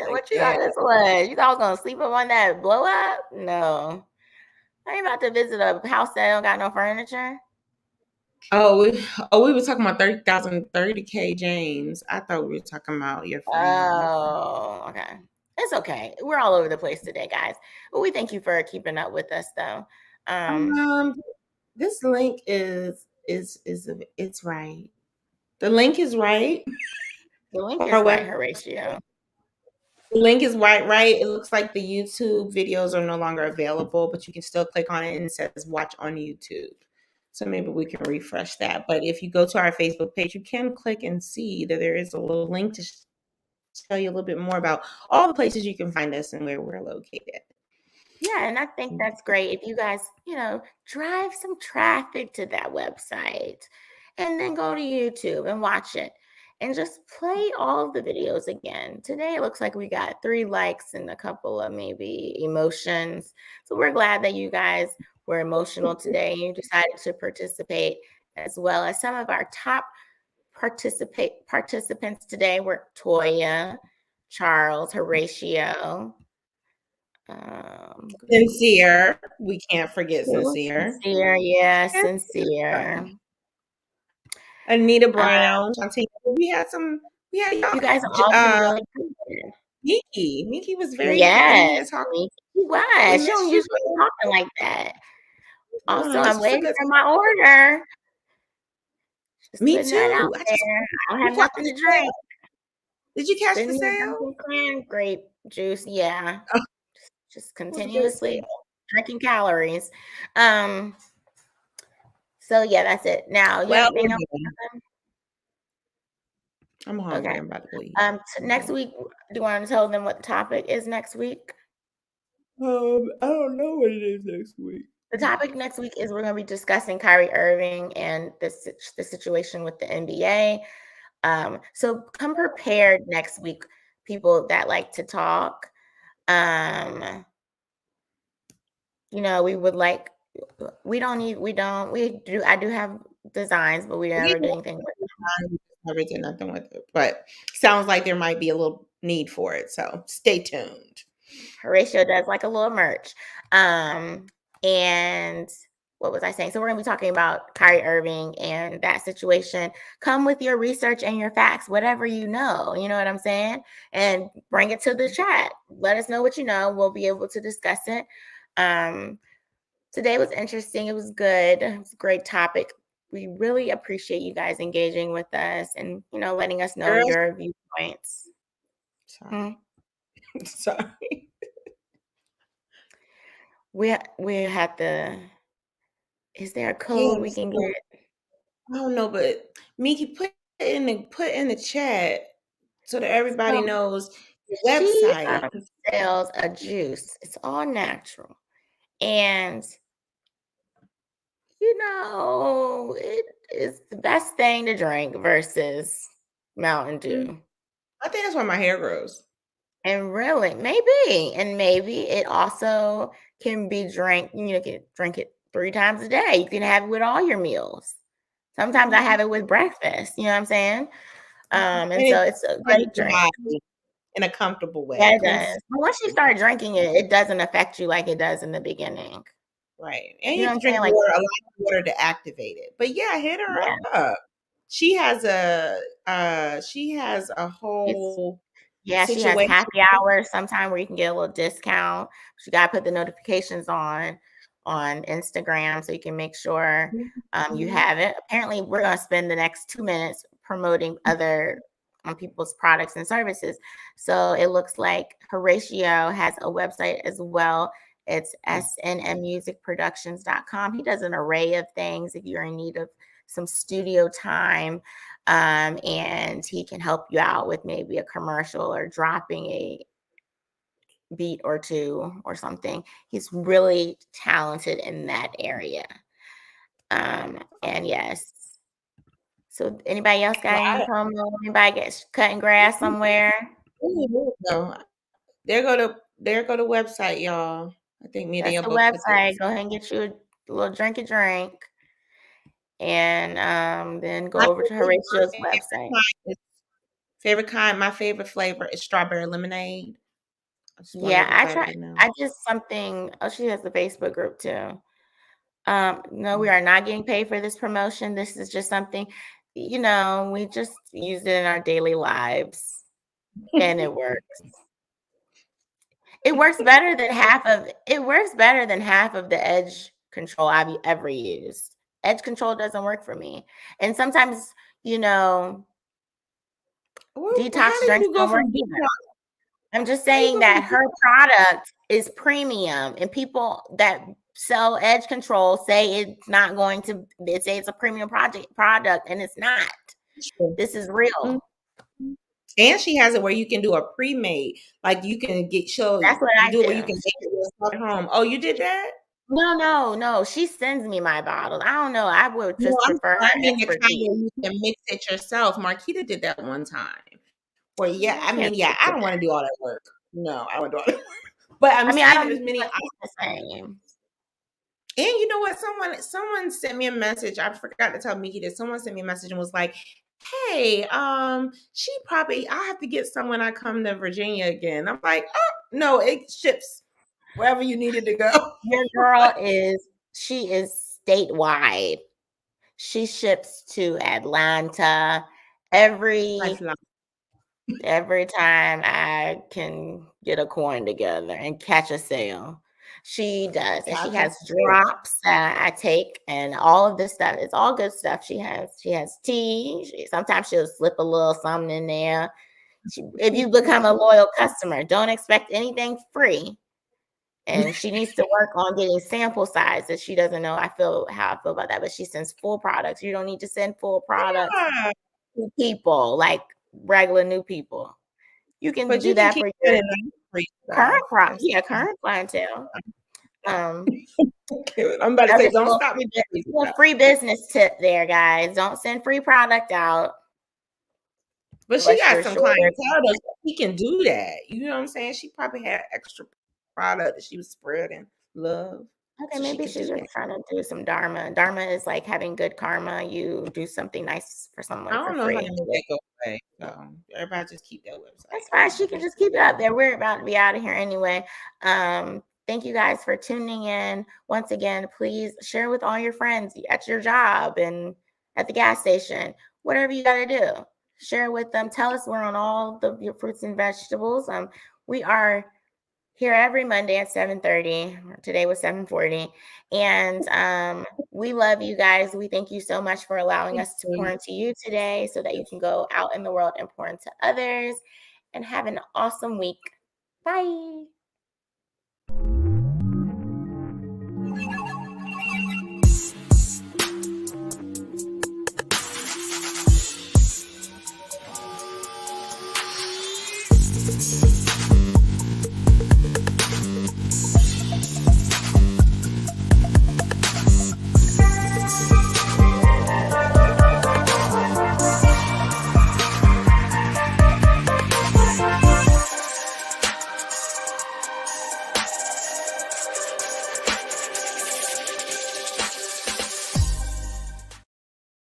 What you thought this was? You thought I was gonna sleep up on that blow up? No, I ain't about to visit a house that don't got no furniture. We were talking about 30,000, 30K, James. I thought we were talking about your friend. Oh, okay. It's okay. We're all over the place today, guys. But we thank you for keeping up with us, though. This link is it's right. The link is right. The link is right, Horatio. The link is right. It looks like the YouTube videos are no longer available, but you can still click on it and it says watch on YouTube. So maybe we can refresh that. But if you go to our Facebook page, you can click and see that there is a little link to tell you a little bit more about all the places you can find us and where we're located. Yeah, and I think that's great. If you guys, drive some traffic to that website and then go to YouTube and watch it and just play all of the videos again. Today it looks like we got 3 likes and a couple of maybe emotions. So we're glad that you guys were emotional today and you decided to participate, as well as some of our top participants today were Toya, Charles, Horatio, Sincere. We can't forget Sincere. Yeah, Sincere. Anita Brown. We had y'all. You guys all did really good. Nikki was very Yes, funny to talk. Nikki was. She don't usually talking like that. Also, I'm waiting for my order. Just Me too. That out there. I don't have nothing to drink. Did you catch the sale? Grape juice, yeah. Just continuously drinking calories. So yeah, that's it. Now, I'm hungry. Okay. I'm about to go eat. So next week, do you want to tell them what the topic is next week? I don't know what it is next week. The topic next week is we're going to be discussing Kyrie Irving and the situation with the NBA. So come prepared next week, people that like to talk. I do have designs, but we never do anything with them. Never did nothing with it, but sounds like there might be a little need for it. So stay tuned. Horatio does like a little merch. And what was I saying? So we're going to be talking about Kyrie Irving and that situation. Come with your research and your facts, whatever you know what I'm saying? And bring it to the chat. Let us know what you know. We'll be able to discuss it. Today was interesting. It was good. It was a great topic. We really appreciate you guys engaging with us and, letting us know your viewpoints. Sorry. Sorry. We had is there a code we can get? I don't know, but Miki put in the chat so that everybody knows the website. She sells a juice. It's all natural. And it is the best thing to drink versus Mountain Dew. I think that's why my hair grows. And really, maybe it also can be drank. You can drink it 3 times a day. You can have it with all your meals. Sometimes I have it with breakfast. You know what I'm saying? And so it's a great drink in a comfortable way. Yeah, it does. But once you start drinking it, it doesn't affect you like it does in the beginning. Right. And you have to drink a lot of water to activate it. But yeah, hit her up. She has a whole situation. She has happy hours sometime where you can get a little discount. You gotta put the notifications on Instagram so you can make sure you have it. Apparently, we're gonna spend the next 2 minutes promoting other people's products and services. So it looks like Horatio has a website as well. It's snmmusicproductions.com. He does an array of things if you're in need of some studio time, and he can help you out with maybe a commercial or dropping a beat or 2 or something. He's really talented in that area. And yes. So anybody else got any promo? Anybody gets cutting grass somewhere? There go the website, y'all. I think me and the website. Go ahead and get you a little drink, and then go over to Horatio's website. My favorite flavor is strawberry lemonade. I just something. Oh, she has the Facebook group too. No, we are not getting paid for this promotion. This is just something, we just use it in our daily lives, and it works. It works better than half of the edge control I've ever used. Edge control doesn't work for me. And sometimes, Well, detox how do drinks you go don't work from either. I'm just How you saying go that from her product is premium, and people that sell edge control say it's not going to, they say it's a premium product, and it's not. Sure. This is real. And she has it where you can do a pre-made, like you can That's what I do it where you do. can make it yourself at home. Oh, you did that? No. She sends me my bottles. I don't know. I would No, just I'm prefer sorry. I her mean the kind expertise. where you can mix it yourself. Marquita did that one time. Well, yeah, I can't speak I to don't want that. to do all that work. No, I don't want to do all that work. But I'm I mean, I saying don't there's think many. it tastes the same. And you know what? Someone sent me a message. I forgot to tell Miki that someone sent me a message and was like, "Hey, she probably I'll have to get some when I come to Virginia again." I'm like, "Oh no, it ships wherever you needed to go." Your girl she is statewide. She ships to Atlanta every Lifelong. time I can get a coin together and catch a sale. She does. And she has drops that I take, and all of this stuff. It's all good stuff. She has tea. Sometimes she'll slip a little something in there. If you become a loyal customer, don't expect anything free. And she needs to work on getting sample sizes. She doesn't know how I feel about that, but she sends full products. You don't need to send full products Yeah. to people, like regular new people. You can But do you can that keep for it your in free stuff. current clientele. Okay, I'm about to say, don't stop. Free business tip there, guys. Don't send free product out. But she got some clientele though. She can do that. You know what I'm saying? She probably had extra product that she was spreading love. Okay, So maybe she's just trying to do some dharma. Dharma is like having good karma. You do something nice for someone I for don't know free. how to make that go away. So everybody just keep that website. That's fine. She can just keep it up there. We're about to be out of here anyway. Thank you guys for tuning in. Once again, please share with all your friends at your job and at the gas station, whatever you got to do. Share with them. Tell us we're on all your fruits and vegetables. We are here every Monday at 7:30. Today was 7:40. And we love you guys. We thank you so much for allowing us to pour into you today so that you can go out in the world and pour into others. And have an awesome week. Bye.